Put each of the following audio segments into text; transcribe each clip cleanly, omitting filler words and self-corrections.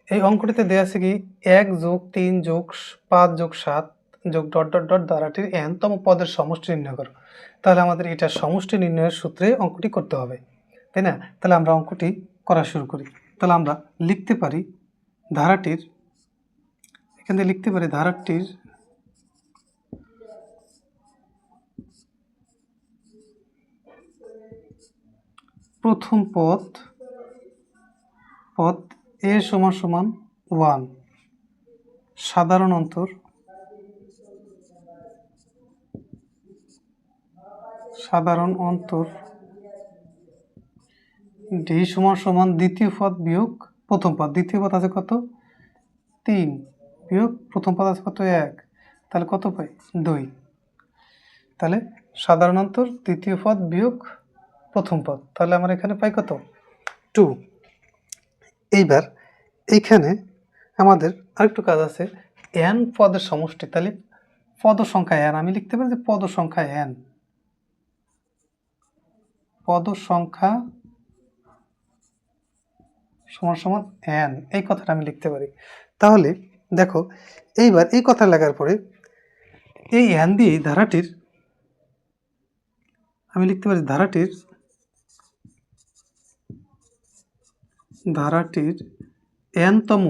এই অঙ্কটিতে দেয়া আছে কি ১ যোগ ৩ যোগ ৫ যোগ ৭ যোগ ডট ডট ডট ধারাটির n তম পদের সমষ্টি নির্ণয় করো। তাহলে আমাদের এটা সমষ্টি নির্ণয়ের সূত্রে অঙ্কটি করতে হবে, তাই না? তাহলে আমরা অঙ্কটি করা শুরু করি। তাহলে আমরা লিখতে পারি ধারাটির, এখান থেকে লিখতে পারি ধারাটির প্রথম পদ a সমান সমান 1, সাধারণ অন্তর d সমান সমান দ্বিতীয় পদ বিয়োগ প্রথম পদ। দ্বিতীয় পদ আছে কত? 3 বিয়োগ প্রথম পদ আছে কত? 1, তাহলে কত পাই? 2। তাহলে সাধারণ অন্তর দ্বিতীয় পদ বিয়োগ প্রথম পদ, তাহলে আমরা এখানে পাই কত? 2। এইবার এইখানে আমাদের আরেকটু কাজ আছে, n পদের সমষ্টি। তাহলে পদ সংখ্যা n আমি লিখতে পারি যে পদ সংখ্যা n, পদ সংখ্যা সমান সমান n, এই কথাটা আমি লিখতে পারি। তাহলে দেখো এইবার এই কথা লেখার পরে এই n দিয়ে ধারাটির আমি লিখতে পারি ধারাটির n তম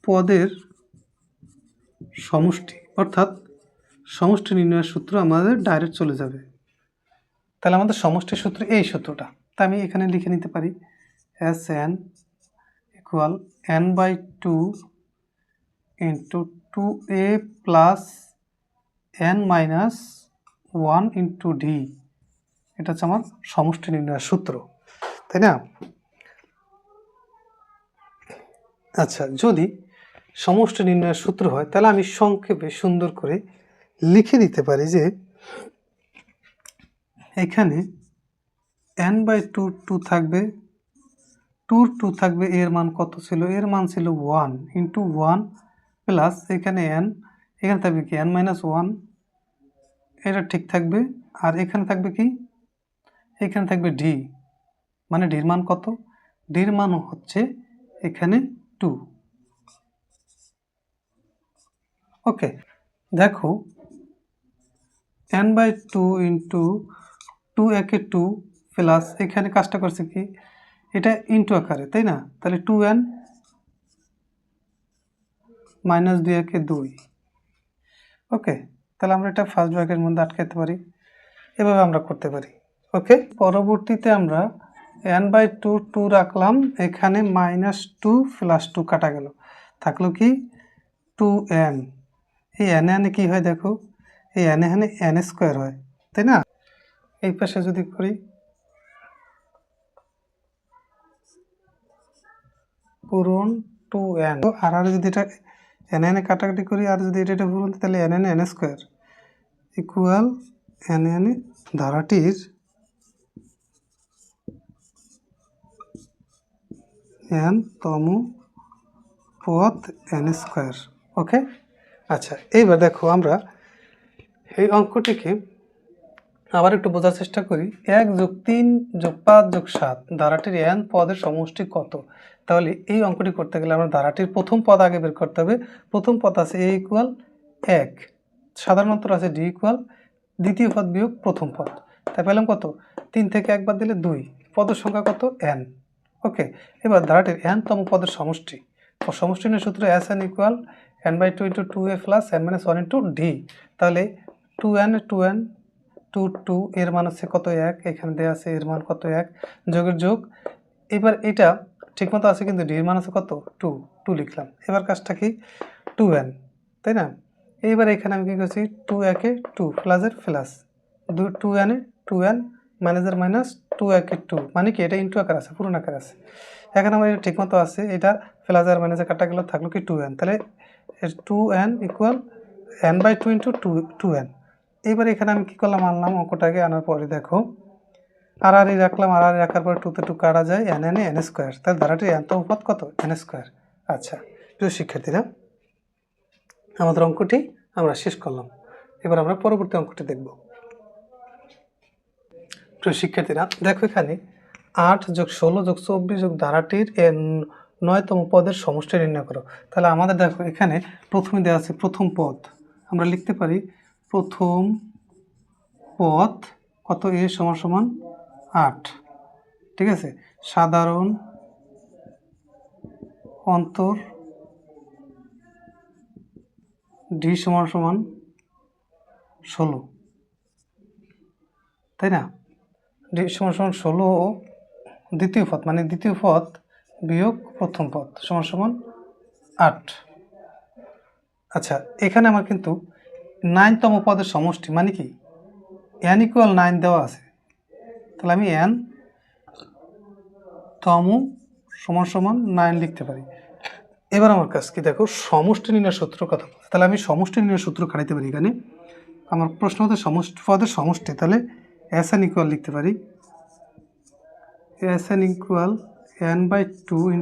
পদের সমষ্টি, অর্থাৎ সমষ্টি নির্ণয়ের সূত্র আমাদের ডাইরেক্ট চলে যাবে। তাহলে আমাদের সমষ্টির সূত্র এই সূত্রটা, তা আমি এখানে লিখে নিতে পারি Sn equal n/2 into 2a plus n-1 into d। এটা হচ্ছে আমার সমষ্টি নির্ণয়ের সূত্র, তাই না? আচ্ছা, যদি সমষ্টি নির্ণয়ের সূত্র হয় তাহলে আমি সংক্ষেপে সুন্দর করে লিখে দিতে পারি যে এখানে n/2 2 থাকবে, 2 থাকবে, এর মান কত ছিল? এর মান ছিল 1 ইন্টু 1 প্লাস এখানে n, এখানে থাকবে কি n-1, এটা ঠিক থাকবে। আর এখানে থাকবে কি? এখানে থাকবে d, মানে ডির মান কত? ডির মান হচ্ছে এখানে 2। ওকে, দেখো n/2 ইন্টু 2 একে 2 প্লাস এখানে কাজটা করছে কি? এটা ইন্টু আকারে, তাই না? তাহলে 2n মাইনাস 2 একে 2। ওকে, তাহলে আমরা এটা ফার্স্ট ব্র্যাকেটের মধ্যে আটকাতে পারি, এভাবে আমরা করতে পারি। ওকে, পরবর্তীতে আমরা n/2 2 রাখলাম, এখানে -2 প্লাস 2 কাটা গেল, থাকলো কি 2n। এই n কি হয় দেখো, এই এখানে n স্কোয়ার হয়, তাই না? এই পাশে যদি করি পূরণ 2n, আর যদি এটা n কাটাকাটি করি আর যদি এটা পূরণ, তাহলে n স্কোয়ার ইকুয়াল n ধারাটির n-তম পদ n স্কোয়ার। ওকে, আচ্ছা, এইবার দেখো আমরা এই অঙ্কটিকে আবার একটু বোঝার চেষ্টা করি। 1 যোগ 3 যোগ 5 যোগ 7 ধারাটির n পদের সমষ্টি কত? তাহলে এই অঙ্কটি করতে গেলে আমরা ধারাটির প্রথম পদ আগে বের করতে হবে। প্রথম পদ আছে a ইকুয়াল 1, সাধারণ অন্তর আছে d ইকুয়াল দ্বিতীয় পদ বিয়োগ প্রথম পদ, তাই পেলাম কত? 3 থেকে 1 বাদ দিলে 2, পদের সংখ্যা কত? n। ওকে, এবার ধারাটির n-তম পদের সমষ্টি, সমষ্টি নিয়ে সূত্র Sn equal n/2 into 2a plus n-1 into d। তাহলে 2n 2 এর মান হচ্ছে কত? 1, এখানে দেওয়া আছে এর মান কত? 1, যোগের যোগ। এবার এটা ঠিকমতো আছে কিন্তু ডি এর মান আছে কত? 2 লিখলাম। এবার কাজটা কি? 2n, তাই না? এইবার এখানে আমি কি করছি? 2 একে 2 প্লাসের প্লাস 2n মাইনাসের মাইনাস 2 একে 2, মানে কি এটা ইন্টু আকার আছে, পূরণ আকার আছে। এখানে আমার এটা ঠিকমতো আছে, এটা প্লাসের মাইনাসের কাটা গেল, থাকলো কি 2n। তাহলে 2n equal n/2 into 2n। এইবার এখানে আমি কি করলাম? আনলাম অঙ্কটাকে, আনার পরে দেখো আর রাখলাম, আর রাখার পরে 2 তে 2 কাটা যায়, n স্কোয়ার। তাহলে ধারাটির n-তম পদ কত? n square. আচ্ছা, প্রিয় শিক্ষার্থীরা, আমাদের অঙ্কটি আমরা শেষ করলাম। এবার আমরা পরবর্তী অঙ্কটি দেখব। প্রিয় শিক্ষার্থীরা, দেখো এখানে 8 যোগ 16 যোগ 24 যোগ ধারাটির 9তম পদের সমষ্টি নির্ণয় করো। তাহলে আমাদের দেখো এখানে প্রথমে দেওয়া আছে প্রথম পদ, আমরা লিখতে পারি প্রথম পদ কত, এ সমান সমান 8, ঠিক আছে। সাধারণ অন্তর ডি সমান সমান 16, তাই না। ডি সমান সমান 16, দ্বিতীয় পদ মানে দ্বিতীয় পদ বিয়োগ প্রথম পদ সমান সমান 8। আচ্ছা, এখানে আমার কিন্তু 9তম পদের সমষ্টি মানে কি n = 9 দেওয়া আছে, তাহলে আমি n তম সমান সমান 9 লিখতে পারি। এবার আমার কাছে কি দেখো সমষ্টি নির্ণয় সূত্র কথা, তাহলে আমি সমষ্টি নির্ণয় সূত্র খাটাইতে পারি। এখানে আমার প্রশ্ন হতে সমষ্টি পদের সমষ্টি, তাহলে Sn = লিখতে পারি Sn = n/2 ×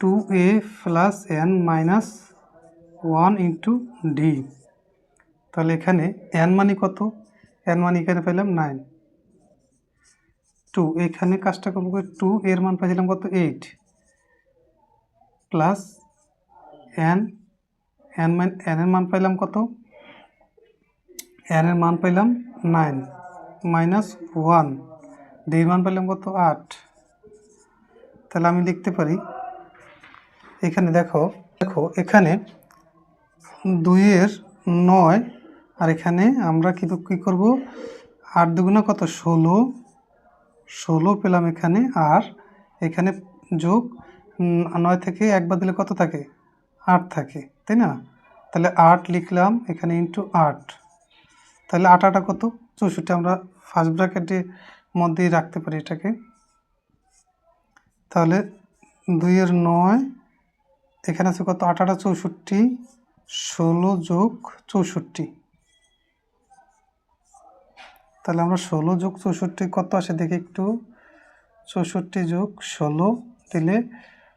2a + n - 1 × d। তাহলে এখানে n মানে কত, n মানে এখানে পেলাম 9, 2 এখানে কাজটা করবো 2 এর মান পাইছিলাম কত 8 প্লাস n এর মান পাইলাম কত, n এর মান পাইলাম 9 - 1, d এর মান পাইলাম কত 8। তাহলে আমি লিখতে পারি এখানে দেখো এখানে 2 এর 9 আর এখানে আমরা কী করব 8 দুগুণা কত 16 পেলাম এখানে, আর এখানে যোগ 9 থেকে একবার দিলে কত থাকে 8 থাকে, তাই না। তাহলে 8 লিখলাম এখানে ইন্টু 8, তাহলে 8 8 কত 64, আমরা ফার্স্ট ব্র্যাকেটের মধ্যেই রাখতে পারি এটাকে। তাহলে 2 এর 9 এখানে আছে কত 8 8 64, 16 যোগ 64, তাহলে আমরা 16 যোগ 64 কত আসে দেখি একটু, 64 যোগ 16 দিলে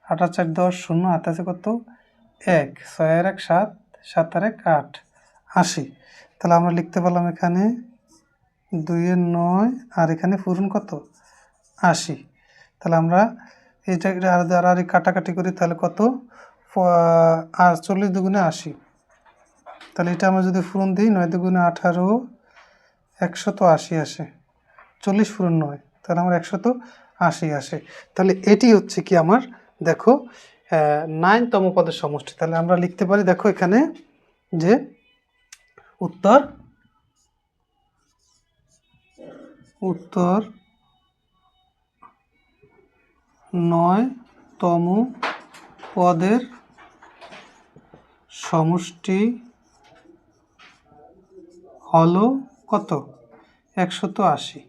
8 আর 4 10, 0 হাতে আছে কত 1, 6 আর 1 7, 7 আর 1 8, 80। তাহলে আমরা লিখতে পারলাম এখানে 2 এর 9 আর এখানে পূরণ কত 80। তাহলে আমরা এটা আর কাটাকাটি করি, তাহলে কত 40 দুগুণে 80, তাহলে এটা আমরা যদি পূরণ দিই 9 দুগুণে 18, 180 আসে, 40 পূরণ 9, তাহলে আমার 180 আসে। তাহলে এটি হচ্ছে কি আমার দেখো 9তম পদের সমষ্টি। তাহলে আমরা লিখতে পারি দেখো এখানে যে উত্তর 9তম পদের সমষ্টি হলো কত 180।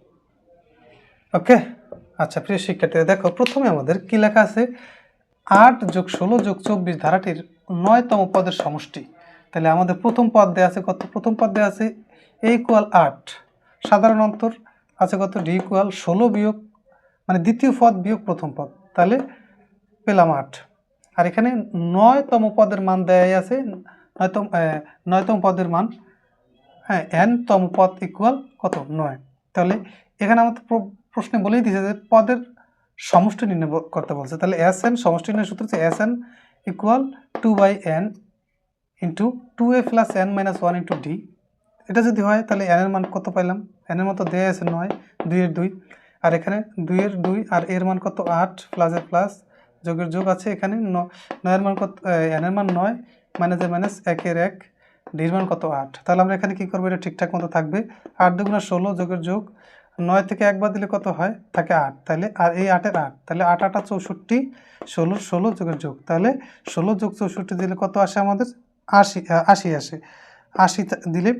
ওকে, আচ্ছা প্রিয় শিক্ষার্থীরা দেখো প্রথমে আমাদের কি লেখা আছে 8 যোগ 16 যোগ 24 ধারাটির 9তম পদের সমষ্টি। তাহলে আমাদের প্রথম পদ দেওয়া আছে কত, প্রথম পদ দেওয়া আছে a = 8, সাধারণ অন্তর আছে কত d = 16 বিয়োগ মানে দ্বিতীয় পদ বিয়োগ প্রথম পদ, তাহলে পেলাম 8। আর এখানে 9তম পদের মান দেওয়া আছে, 9তম পদের মান হ্যাঁ nতম পদ ইকুয়াল কত 9। তাহলে এখানে আমাদের প্রশ্নে বলেই দিয়েছে যে পদের সমষ্টি নির্ণয় করতে বলছে। তাহলে Sn সমষ্টি নির্ণয় সূত্র হচ্ছে Sn = 2/n × 2a + n - 1 × d। এটা যদি হয় তাহলে n এর মান কত পাইলাম, n এর মতো দেয়া আছে 9, 2 এর 2, আর এখানে 2 এর 2 আর এর মান কত 8, প্লাসের প্লাস যোগের যোগ আছে এখানে 9 এর মান কত, n এর মান 9, মাইনাসের মাইনাস 1 এর 1, d এর মান কত 8। তাহলে আমরা এখানে কি করব, এটা ঠিকঠাক মতো থাকবে, 8 দুগুণা 16 যোগের যোগ 9 থেকে একবার দিলে কত হয় থাকে 8, তাহলে আর এই 8 এর 8, তাহলে 8 8 64, 16 যোগের যোগ, তাহলে 16 যোগ 64 দিলে কত আসে আমাদের 80 আসে। 80 দিলে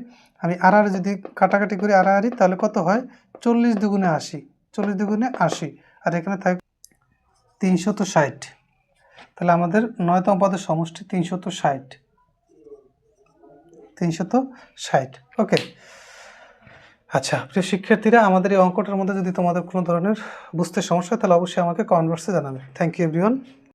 আমি আর যদি কাটাকাটি করি আর তাহলে কত হয় 40 দুগুণে 80, 40 দুগুণে 80, আর এখানে থাকবে 360। তাহলে আমাদের 9তম পদের সমষ্টি 360। ওকে, আচ্ছা প্রিয় শিক্ষার্থীরা, আমাদের এই অঙ্কটার মধ্যে যদি তোমাদের কোনো ধরনের বুঝতে সমস্যা হয় তাহলে অবশ্যই আমাকে কমেন্ট বক্সে জানাবে। Thank you everyone.